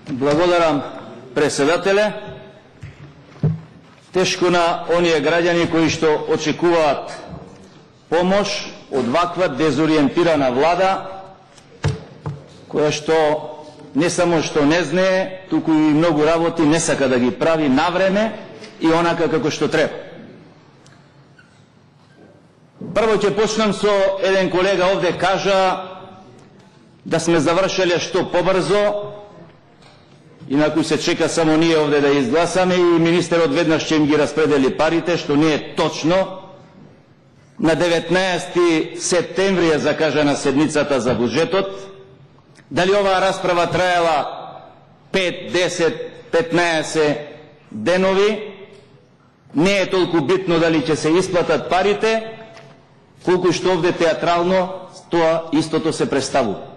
Благодарам, председателе. Тешко на оние граѓани кои што очекуваат помош од ваква дезориентирана влада, која што не само што не знае, туку и многу работи не сака да ги прави на време и онака како што треба. Прво ќе почнам со еден колега овде кажа да сме завршеле што побрзо, инаку се чека само ние овде да изгласаме и министерот веднаш ќе им ги распредели парите, што не е точно. На 19 септември е закажана седницата за буџетот. Дали оваа расправа траела 5, 10, 15 денови, не е толку битно дали ќе се исплатат парите, колку што овде театрално тоа истото се представува.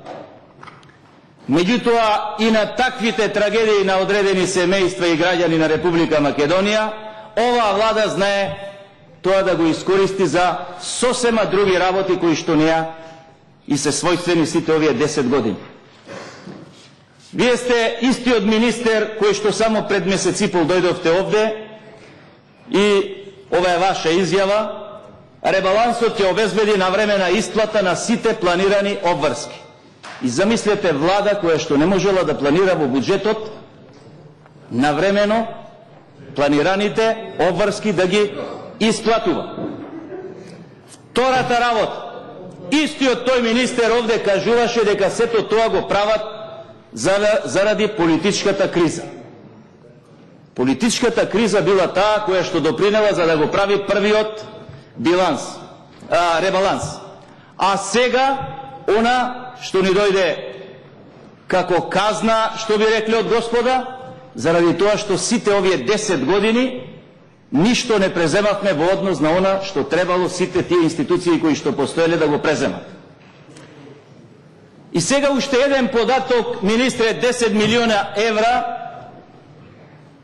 Меѓутоа и на таквите трагедии на одредени семејства и граѓани на Република Македонија, оваа влада знае тоа да го искористи за сосема други работи кои што неа и се својствени сите овие 10 години. Вие сте истиот министер кој што само пред месец и пол дојдовте овде и ова е ваша изјава, ребалансот ќе обезбеди навремена исплата на сите планирани обврски. И замислете влада која што не можела да планира во буџетот навремено планираните обврски да ги исплатува. Втората работа, истиот тој министер овде кажуваше дека сето тоа го прават заради политичката криза. Политичката криза била таа која што допринела за да го прави првиот ребаланс. А сега она што ни дојде како казна, што би рекле од Господа, заради тоа што сите овие 10 години ништо не преземавме во однос на она што требало сите тие институции кои што постоеле да го преземат. И сега уште еден податок, министре, 10 милиона евра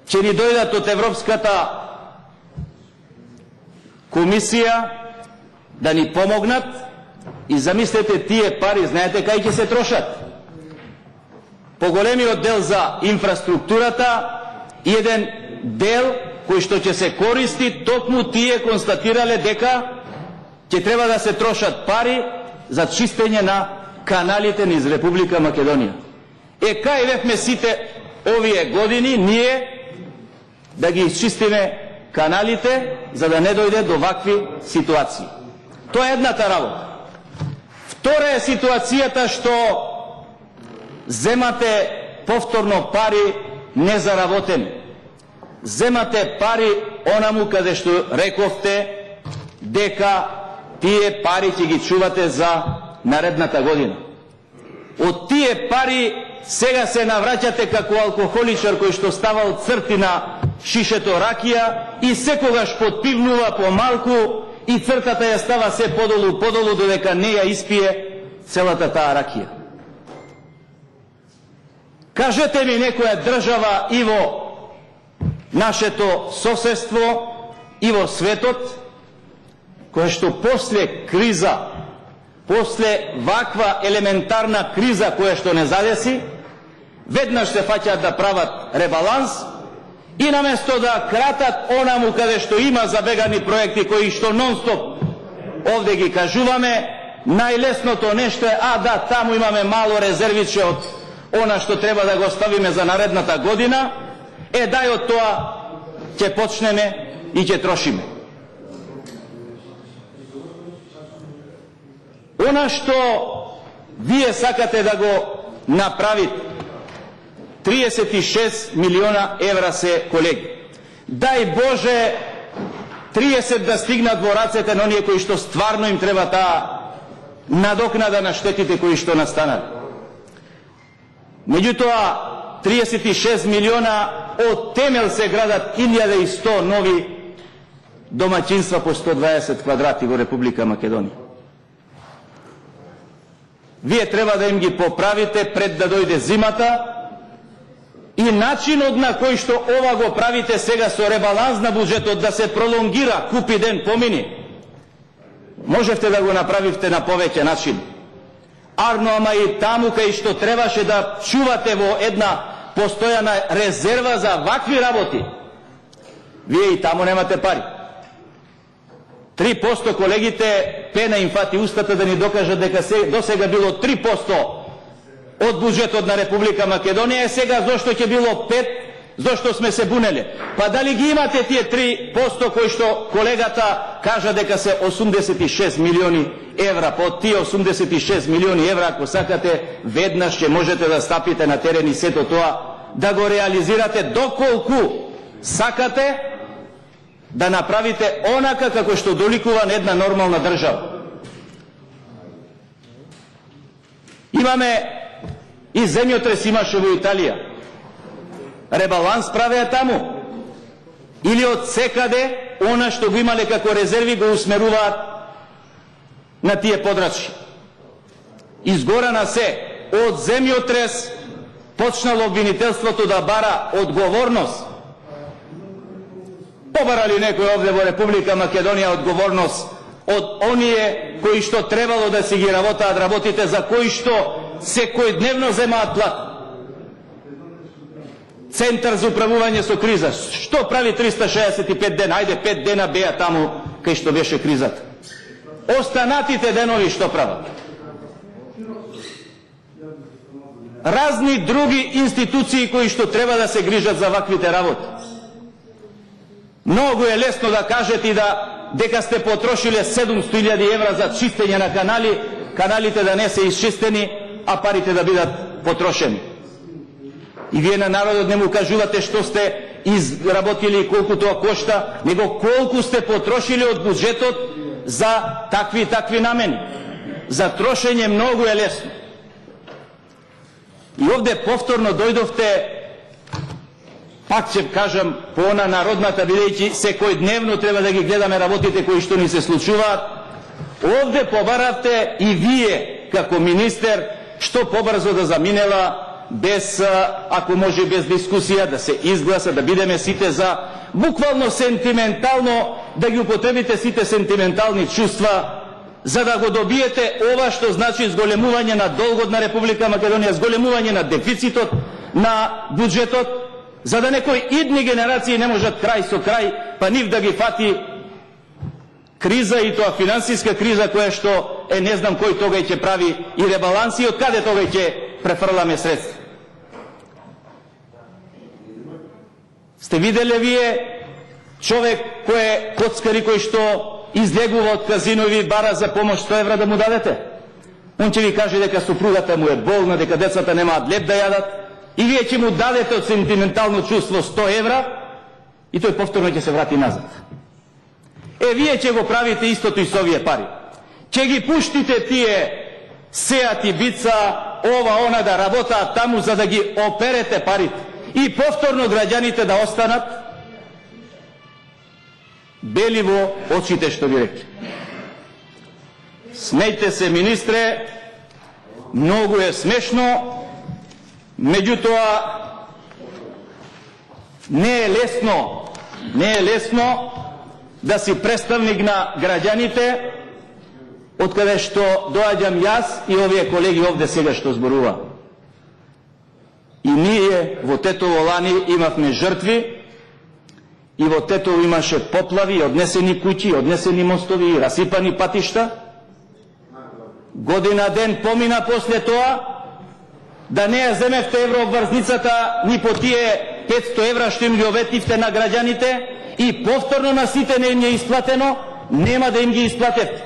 ќе ни дојдат од Европската комисија да ни помогнат. И замислете, тие пари, знаете кај ќе се трошат? Поголемиот дел за инфраструктурата и еден дел кој што ќе се користи, токму тие констатирале дека ќе треба да се трошат пари за чистење на каналите низ Република Македонија. Кај сите овие години ние да ги изчистиме каналите, за да не дојде до вакви ситуации. Тоа е едната работа. Втора е ситуацијата што земате повторно пари незаработени. Земате пари онаму каде што рековте дека тие пари ќе ги чувате за наредната година. Од тие пари сега се навраќате како алкохоличар кој што ставал црти на шишето ракија и секогаш подпивнува помалку и цртата ја става се подолу, додека не ја испие целата таа ракија. Кажете ми некоја држава и во нашето соседство и во светот, која што после криза, после ваква елементарна криза која што не задеси, веднаш се фаќаат да прават ребаланс и наместо да кратат онаму каде што има забегани проекти кои што нон-стоп овде ги кажуваме, најлесното нешто е, да, таму имаме мало резервиче од она што треба да го ставиме за наредната година, дај од тоа ќе почнеме и ќе трошиме. Она што вие сакате да го направите, 36 милиона евра се, колеги. Дај Боже 30 да стигнат во рацете на оние кои што стварно им треба таа надокнада на штетите кои што настанат. Меѓутоа, 36 милиона од темел се градат 1100 нови домаќинства по 120 квадрати во Република Македонија. Вие треба да им ги поправите пред да дојде зимата и начинот на кој што ова го правите сега со ребаланс на буџетот да се пролонгира, купи ден помини, можевте да го направивте на повеќе начин. Арно, ама и таму кај што требаше да чувате во една постојана резерва за вакви работи, вие и тамо немате пари. 3% колегите пена им фати устата да ни докажат дека до сега било 3% од буџетот на Република Македонија, и сега зошто ќе било 5%, зошто сме се бунеле. Па дали ги имате тие 3% кои што колегата кажа дека се 86 милиони евра? Па од тие 86 милиони евра, ако сакате, веднаш ќе можете да стапите на терен и сето тоа да го реализирате доколку сакате да направите онака како што доликува на една нормална држава. Имаме и земјотрес имаше во Италија. Ребаланс правеа таму. Или од секаде она што го имале како резерви го усмеруваат на тие подрачки. Изгора на се, од земјотрес почнало обвинителството да бара одговорност. Побара ли некој овде во Република Македонија одговорност од оние кои што требало да си ги работаат работите, за кои што секојдневно земаат плата? Центар за управување со криза. Што прави 365 дена? Ајде 5 дена беа таму кај што беше кризата. Останатите денови што прават? Разни други институции кои што треба да се грижат за ваквите работи. Многу е лесно да кажете и дека сте потрошиле 700.000 евра за чистење на канали, каналите да не се изчистени, а парите да бидат потрошени. И вие на народот не му кажувате што сте изработили и колку тоа кошта, него колку сте потрошили од буџетот за такви и такви намени. За трошење многу е лесно. И овде повторно дојдовте, пак ќе кажам, по она народната, бидејќи секојдневно треба да ги гледаме работите кои што ни се случуваат. Овде побаравте и вие, како министер, што побрзо да заминела, без, ако може без дискусија, да се изгласа, да бидеме сите за, буквално сентиментално, да ги употребите сите сентиментални чувства, за да го добиете ова што значи зголемување на долгот на Република Македонија, зголемување на дефицитот на буџетот, за да некои идни генерации не можат крај со крај, па нив да ги фати криза, и тоа финансиска криза, која што не знам кој тогај ќе прави и ребаланси, и од каде тогај ќе префрламе средства. Сте виделе вие човек кој е коцкари, кој што излегува од казино и ви бара за помош 100 евра да му дадете? Он ќе ви каже дека супругата му е болна, дека децата немаат леп да јадат, и вие ќе му дадете од сентиментално чувство 100 евра, и тој повторно ќе се врати назад. Вие ќе го правите истото и со овие пари. Ќе ги пуштите тие Сеат и Бица, ова, она да работаат таму, за да ги оперете парите. И повторно граѓаните да останат бели во очите, што ви рекли. Смејте се, министре, многу е смешно, меѓутоа не е лесно да си представник на граѓаните, од каде што доаѓам јас и овие колеги овде сега што зборува. И ние во Тетово лани имавме жртви, и во Тетово имаше поплави, однесени куќи, однесени мостови и расипани патишта. Година ден помина после тоа, да не ја земевте еврообврзницата ни по тие 500 евра што им ги оветивте на граѓаните, и повторно на сите не им е исплатено, нема да им ги исплатете.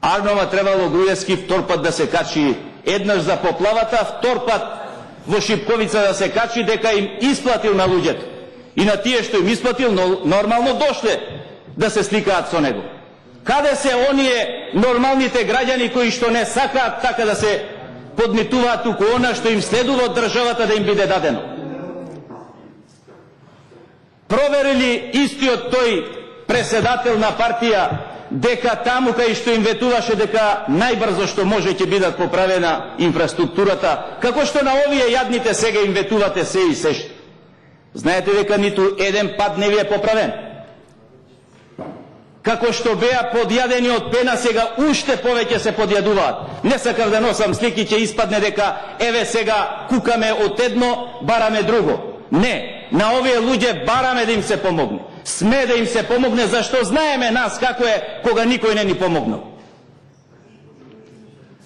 Арнова требало Груевски втор пат да се качи, еднаш за поплавата, втор пат во Шипковица да се качи, дека им исплатил на луѓето. И на тие што им исплатил, нормално дошле да се сликаат со него. Каде се оние нормалните граѓани кои што не сакаат така да се подметуваат туку она што им следува од државата да им биде дадено? Проверили истиот тој преседател на партија дека таму кај што им ветуваше дека најбрзо што може ќе бидат поправена инфраструктурата, како што на овие јадните сега им ветувате се и се. Знаете дека ниту еден пат не ви е поправен. како што беа подјадени од пена, сега уште повеќе се подјадуваат. Не сакав да носам слики, ќе испадне дека еве сега кукаме од едно, бараме друго. Не, на овие луѓе бараме да им се помогне. Сме да им се помогне, зашто знаеме нас како е кога никој не ни помогнал.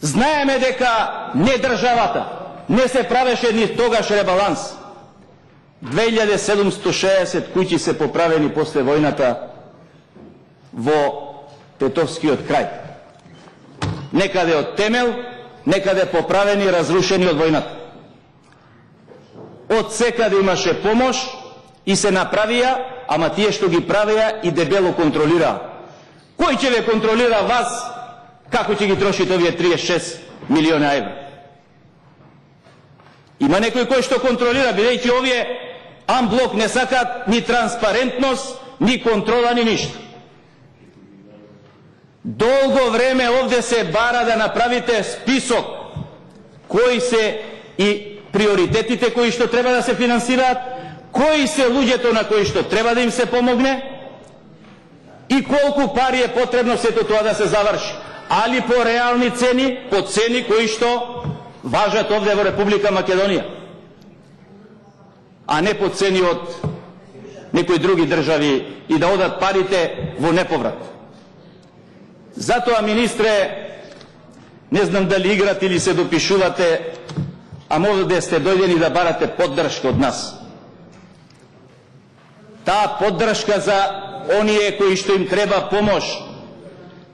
Знаеме дека не државата, не се правеше ни тогаш ребаланс. 2760 куќи се поправени после војната во Тетовскиот крај. Некаде од темел, некаде поправени и разрушени од војната. Од секаде имаше помош и се направија, ама тие што ги правеа и дебело контролираа. Кој ќе ве контролира вас, како ќе ги трошите овие 36 милиона евра? Има некој кој што контролира, бидејќи овие амблок не сакат ни транспарентност, ни контрола, ни ништо. Долго време овде се бара да направите список кои се и приоритетите кои што треба да се финансираат, кои се луѓето на кои што треба да им се помогне и колку пари е потребно сето тоа да се заврши. Али по реални цени, по цени кои што важат овде во Република Македонија, а не по цени од некои други држави и да одат парите во неповрат. Затоа, министре, не знам дали играте или се допишувате, а може да сте дојдени да барате поддршка од нас. Таа поддршка за оние кои што им треба помош,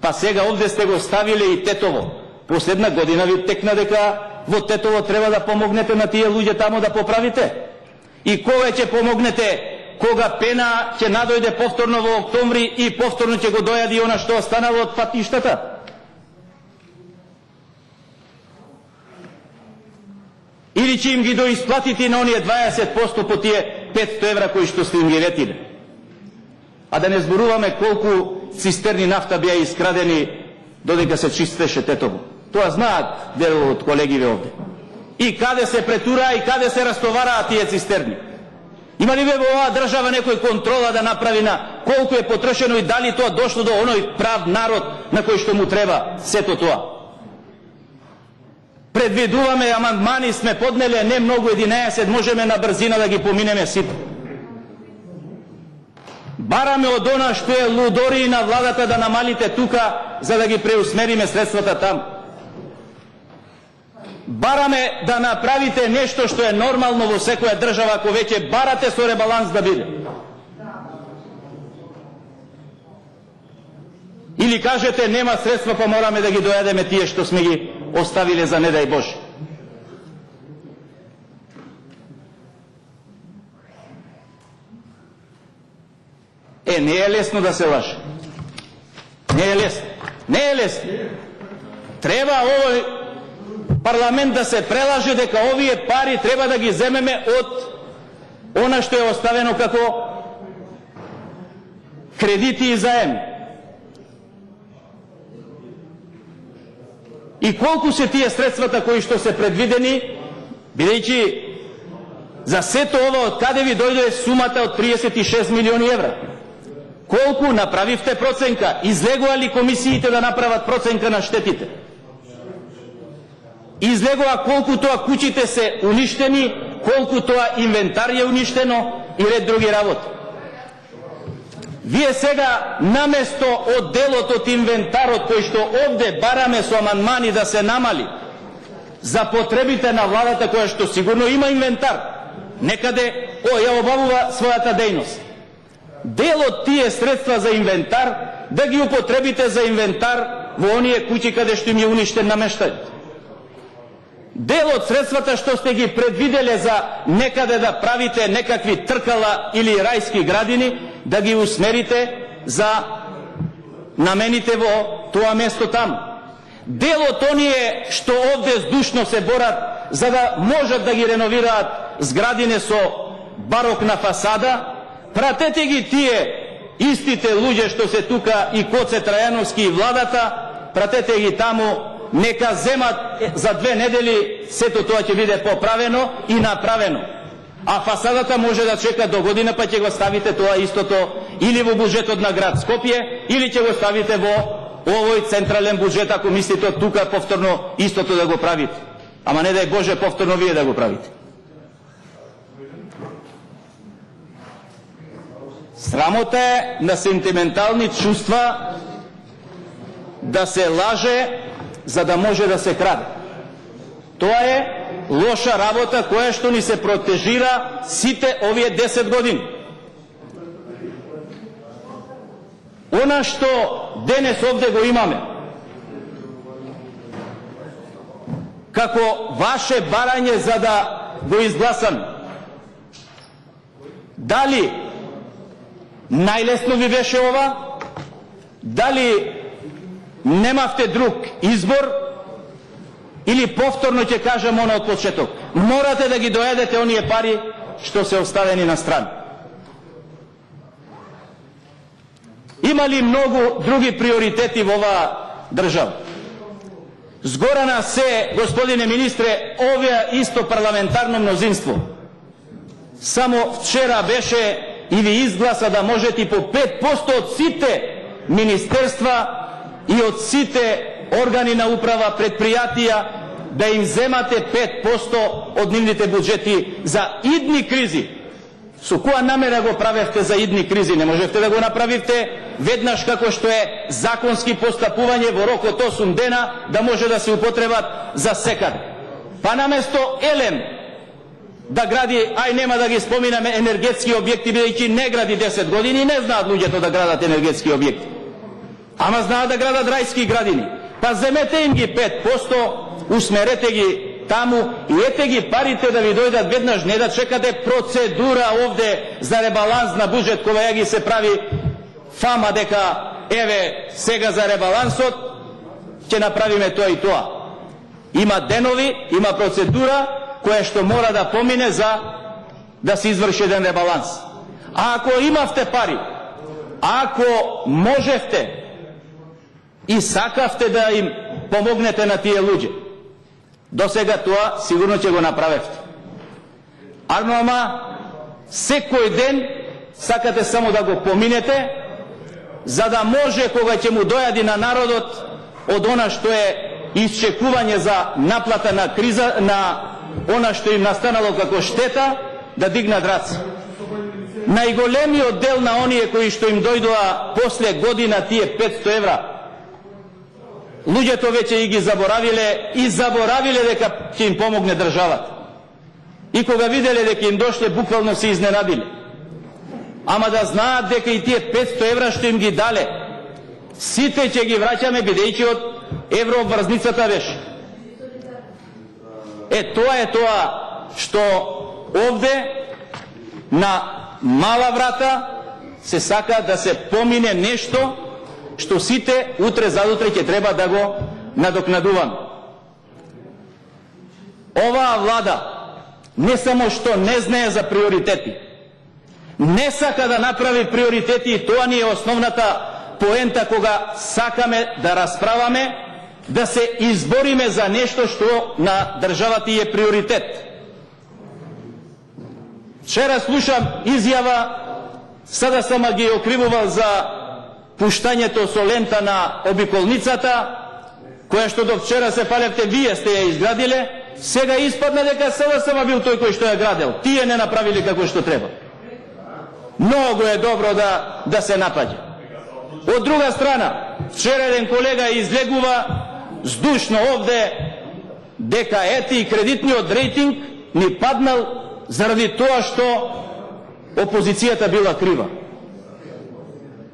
па сега овде сте го ставиле и Тетово. Последна година ви текна дека во Тетово треба да помогнете на тие луѓе тамо да поправите. И кога ќе помогнете? Кога пена ќе надојде повторно во октомври и повторно ќе го дојади она што останало од патиштата? Или ќе им ги доисплатите на оние 20% по тие 500 евра кои што сте им ги ветиле? А да не зборуваме колку цистерни нафта беа искрадени додека се чистеше Тетово. Тоа знаат дел од колегиве овде. И каде се претураа и каде се растовараа тие цистерни? Има ли бе во оваа држава некој контрола да направи на колку е потрошено и дали тоа дошло до оној прав народ на кој што му треба сето тоа? Предвидуваме амандмани, сме поднеле не многу, 11, можеме на брзина да ги поминеме сите. Бараме од она што е лудори на владата да намалите тука, за да ги преусмериме средствата там. Бараме да направите нешто што е нормално во секоја држава, ако веќе барате со ребаланс да биде. Или кажете нема средства, па мораме да ги дојадеме тие што сме ги оставиле за не дај Боже. Не е лесно да се лаже. Не е лесно. Не е лесно. Треба овој парламент да се прелаже дека овие пари треба да ги земеме од она што е оставено како кредити и заеми. И колку се тие средствата кои што се предвидени, бидејќи за сето ова од каде ви дојде сумата од 36 милиони евра? Колку направивте проценка? Излегува ли комисиите да направат проценка на штетите? Излегува колку тоа куќите се уништени, колку тоа инвентар е уништено и ред други работи. Вие сега, наместо од делот од инвентарот кој што овде бараме со амандмани да се намали за потребите на владата, која што сигурно има инвентар, некаде ја обавува својата дејност. Дел од тие средства за инвентар да ги употребите за инвентар во оние куќи каде што им е уништен намештањето. Дел од средствата што сте ги предвиделе за некаде да правите некакви тркала или рајски градини, да ги усмерите за намените во тоа место там. Дел од оние што овде здушно се борат за да можат да ги реновираат зградине со барокна фасада, пратете ги тие истите луѓе што се тука, и Коце Трајановски и владата, пратете ги таму, нека земат за 2 недели, сето тоа ќе биде поправено и направено. А фасадата може да чека до година, па ќе го ставите тоа истото или во буџетот на град Скопје, или ќе го ставите во овој централен буџет, ако мислите од тука повторно истото да го правите. Ама не дај Боже повторно вие да го правите. Срамота е на сентиментални чувства да се лаже за да може да се краде. Тоа е лоша работа која што ни се протежира сите овие 10 години. Она што денес овде го имаме, како ваше барање за да го изгласаме, дали најлесно ви беше ова, дали немавте друг избор, или повторно ќе кажам она од почеток, морате да ги доедете оние пари што се оставени на страна. Има ли многу други приоритети во оваа држава? Згора на се, господине министре, овие исто парламентарно мнозинство само вчера беше и ви изгласа да можете и по 5% од сите министерства и од сите органи на управа, предпријатија, да им земате 5% од нивните буџети за идни кризи. Со која намера го правевте за идни кризи? Не можевте да го направите веднаш како што е законски постапување во рок од 8 дена да може да се употребат за секаде. Па наместо Елем да гради, ај нема да ги споминаме енергетски објекти, бидејќи не гради 10 години и не знаат луѓето да градат енергетски објекти. Ама знаат да градат рајски градини. Па земете им ги 5%, усмерете ги таму и ете ги парите да ви дојдат веднаш, не да чекате процедура овде за ребаланс на буџет кога ја ги се прави фама дека еве сега за ребалансот ќе направиме тоа и тоа. Има денови, има процедура која што мора да помине за да се изврши еден ребаланс. А ако имавте пари, ако можевте и сакавте да им помогнете на тие луѓе, до сега тоа сигурно ќе го направевте. Ама секој ден сакате само да го поминете, за да може кога ќе му дојади на народот од она што е исчекување за наплата на криза, на она што им настанало како штета, да дигнат раце. Најголемиот дел на оние кои што им дојдоа после година тие 500 евра, луѓето веќе и ги заборавиле и заборавиле дека ќе им помогне државата. И кога виделе дека им дошле, буквално се изненадиле. Ама да знаат дека и тие 500 евра што им ги дале, сите ќе ги враќаме, бидејќи од еврообврзницата беше. Тоа е тоа што овде на мала врата се сака да се помине нешто што сите утре задутре ќе треба да го надокнадуваме. Оваа влада не само што не знае за приоритети, не сака да направи приоритети, и тоа ни е основната поента кога сакаме да расправаме, да се избориме за нешто што на државата е приоритет. Вчера слушам изјава, сада сам ги окривувал за пуштањето со лента на обиколницата, која што до вчера се фалевте, вие сте ја изградиле, сега испадна дека сада сама бил тој кој што ја градел. Тие не направили како што треба. Многу е добро да се напаѓа. Од друга страна, вчера еден колега излегува здушно овде дека ети и кредитниот рейтинг ни паднал заради тоа што опозицијата била крива.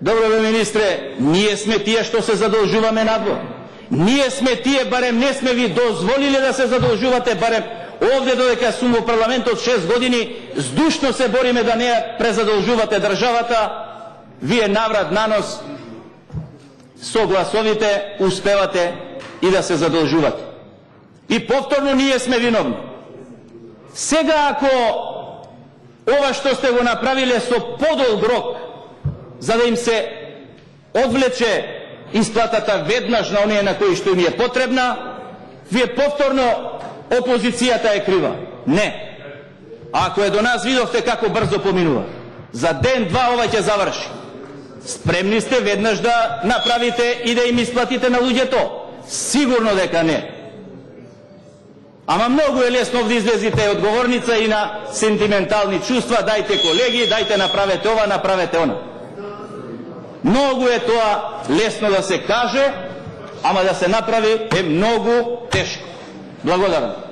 Добро бе, министре, ние сме тие што се задолжуваме надвор. Ние сме тие, барем не сме ви дозволиле да се задолжувате, барем овде додека сум во парламентот 6 години, здушно се бориме да не ја презадолжувате државата, вие наврат нанос со гласовите успевате и да се задолжувате. И повторно ние сме виновни. Сега ако ова што сте го направиле со подолг рок, за да им се одвлече исплатата веднаш на оние на кои што им е потребна, вие повторно опозицијата е крива. Не. Ako je do nas vidovte kako brzo pominува, za ден, два ова ќе заврши. Спремни сте веднаш да направите и да им исплатите на луѓето? Сигурно дека не. Ама многу е лесно да излезите од говорница и на сентиментални чувства, дајте колеги, дајте направете ова, направете она. Многу е тоа лесно да се каже, ама да се направи е многу тешко. Благодарам.